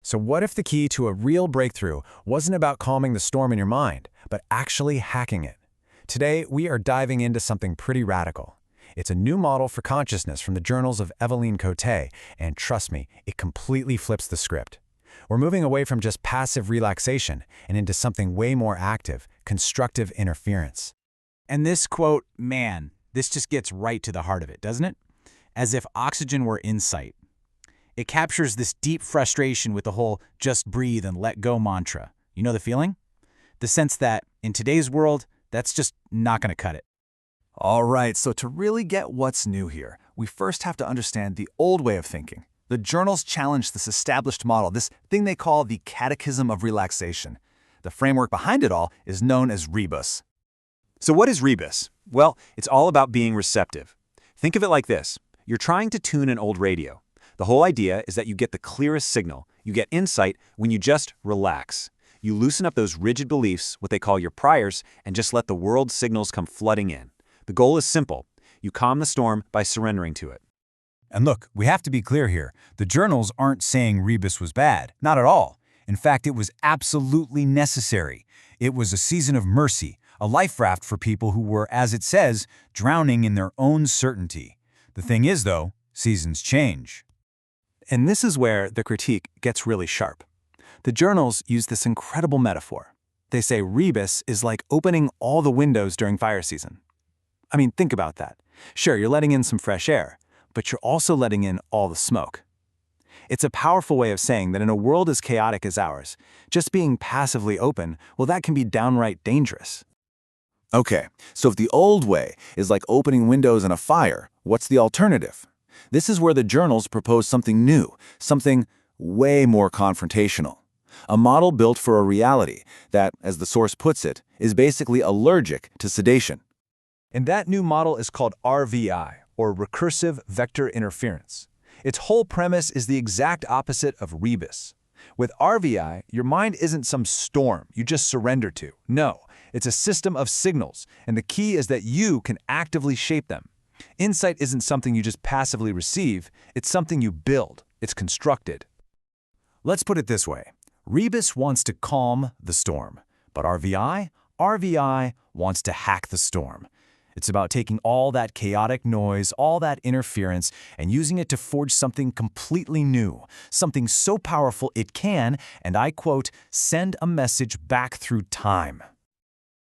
So what if the key to a real breakthrough wasn't about calming the storm in your mind, but actually hacking it? Today, we are diving into something pretty radical. It's a new model for consciousness from the journals of Evelyne, and trust me, it completely flips the script. We're moving away from just passive relaxation and into something way more active, constructive interference. And this quote, man, this just gets right to the heart of it, doesn't it? As if oxygen were insight. It captures this deep frustration with the whole just breathe and let go mantra. You know the feeling? The sense that, in today's world, that's just not going to cut it. All right, so to really get what's new here, we first have to understand the old way of thinking. The journals challenge this established model, this thing they call the Catechism of Relaxation. The framework behind it all is known as rebus. So what is rebus? Well, it's all about being receptive. Think of it like this. You're trying to tune an old radio. The whole idea is that you get the clearest signal, you get insight when you just relax. You loosen up those rigid beliefs, what they call your priors, and just let the world's signals come flooding in. The goal is simple. You calm the storm by surrendering to it. And look, we have to be clear here. The journals aren't saying rebus was bad. Not at all. In fact, it was absolutely necessary. It was a season of mercy, a life raft for people who were, as it says, drowning in their own certainty. The thing is, though, seasons change. And this is where the critique gets really sharp. The journals use this incredible metaphor. They say rebus is like opening all the windows during fire season. I mean, think about that. Sure, you're letting in some fresh air, but you're also letting in all the smoke. It's a powerful way of saying that in a world as chaotic as ours, just being passively open, well, that can be downright dangerous. Okay, so if the old way is like opening windows in a fire, what's the alternative? This is where the journals propose something new, something way more confrontational. A model built for a reality that, as the source puts it, is basically allergic to sedation. And that new model is called RVI, or Recursive Vector Interference. Its whole premise is the exact opposite of rebus. With RVI, your mind isn't some storm you just surrender to. No, it's a system of signals, and the key is that you can actively shape them. Insight isn't something you just passively receive, it's something you build. It's constructed. Let's put it this way. Rebus wants to calm the storm, but RVI wants to hack the storm. It's about taking all that chaotic noise, all that interference, and using it to forge something completely new, something so powerful it can, and I quote, send a message back through time.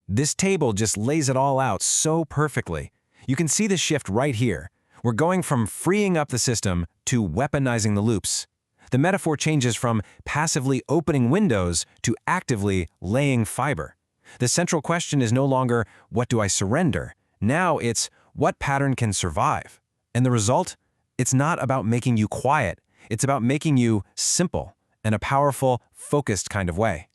This table just lays it all out so perfectly. You can see the shift right here. We're going from freeing up the system to weaponizing the loops. The metaphor changes from passively opening windows to actively laying fiber. The central question is no longer, what do I surrender? Now it's, what pattern can survive? And the result? It's not about making you quiet. It's about making you simple in a powerful, focused kind of way.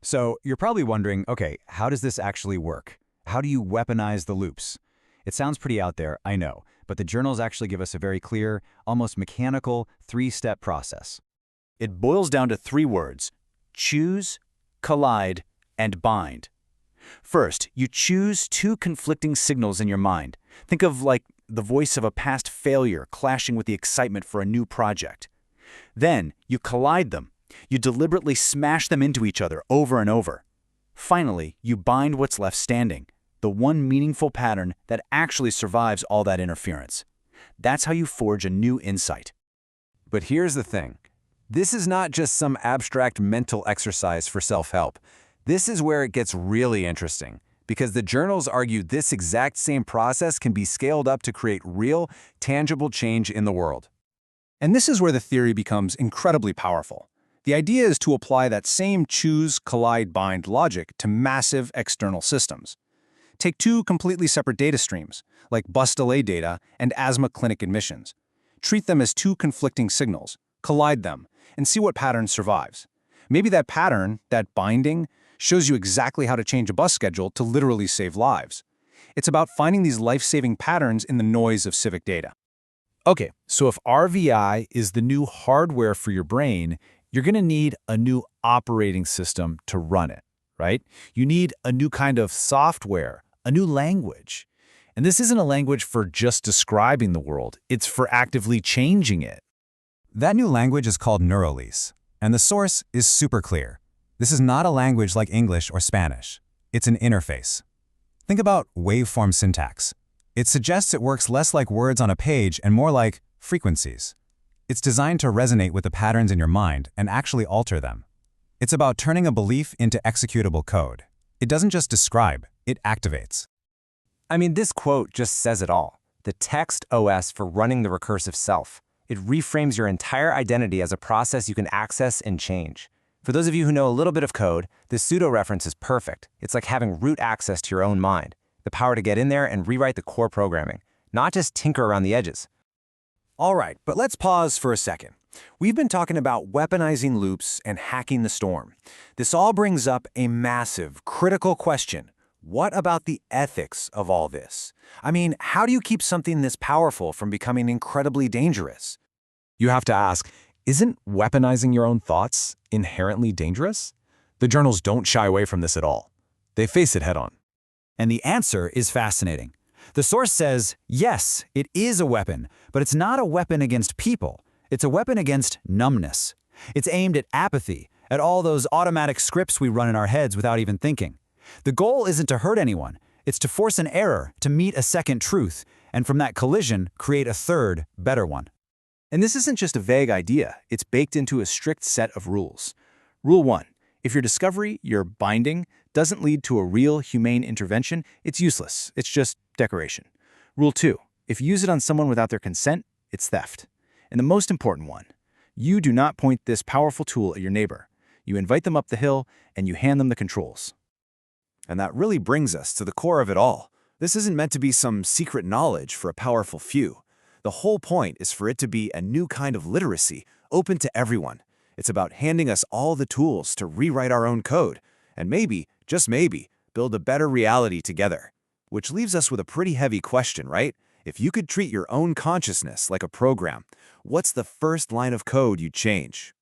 So you're probably wondering, okay, how does this actually work? How do you weaponize the loops? It sounds pretty out there, I know, but the journals actually give us a very clear, almost mechanical, three-step process. It boils down to three words: choose, collide, and bind. First, you choose two conflicting signals in your mind. Think of like the voice of a past failure clashing with the excitement for a new project. Then, you collide them. You deliberately smash them into each other over and over. Finally, you bind what's left standing, the one meaningful pattern that actually survives all that interference. That's how you forge a new insight. But here's the thing. This is not just some abstract mental exercise for self-help. This is where it gets really interesting, because the journals argue this exact same process can be scaled up to create real, tangible change in the world. And this is where the theory becomes incredibly powerful. The idea is to apply that same choose, collide, bind logic to massive external systems. Take two completely separate data streams, like bus delay data and asthma clinic admissions. Treat them as two conflicting signals, collide them, and see what pattern survives. Maybe that pattern, that binding, shows you exactly how to change a bus schedule to literally save lives. It's about finding these life-saving patterns in the noise of civic data. Okay, so if RVI is the new hardware for your brain, you're going to need a new operating system to run it, right? You need a new kind of software, a new language. And this isn't a language for just describing the world, it's for actively changing it. That new language is called Neurolease. And the source is super clear. This is not a language like English or Spanish. It's an interface. Think about waveform syntax. It suggests it works less like words on a page and more like frequencies. It's designed to resonate with the patterns in your mind and actually alter them. It's about turning a belief into executable code. It doesn't just describe, it activates. I mean, this quote just says it all. The text OS for running the recursive self. It reframes your entire identity as a process you can access and change. For those of you who know a little bit of code, this pseudo-reference is perfect. It's like having root access to your own mind, the power to get in there and rewrite the core programming, not just tinker around the edges. All right, but let's pause for a second. We've been talking about weaponizing loops and hacking the storm. This all brings up a massive, critical question. What about the ethics of all this? I mean, how do you keep something this powerful from becoming incredibly dangerous? You have to ask, isn't weaponizing your own thoughts inherently dangerous? The journals don't shy away from this at all. They face it head-on. And the answer is fascinating. The source says, yes, it is a weapon, but it's not a weapon against people. It's a weapon against numbness. It's aimed at apathy, at all those automatic scripts we run in our heads without even thinking. The goal isn't to hurt anyone. It's to force an error, to meet a second truth, and from that collision, create a third, better one. And this isn't just a vague idea. It's baked into a strict set of rules. Rule 1. If your discovery, your binding, doesn't lead to a real humane intervention, it's useless. It's just decoration. Rule 2. If you use it on someone without their consent, it's theft. And the most important one, you do not point this powerful tool at your neighbor. You invite them up the hill, and you hand them the controls. And that really brings us to the core of it all. This isn't meant to be some secret knowledge for a powerful few. The whole point is for it to be a new kind of literacy, open to everyone. It's about handing us all the tools to rewrite our own code, and maybe, just maybe, build a better reality together. Which leaves us with a pretty heavy question, right? If you could treat your own consciousness like a program, what's the first line of code you'd change?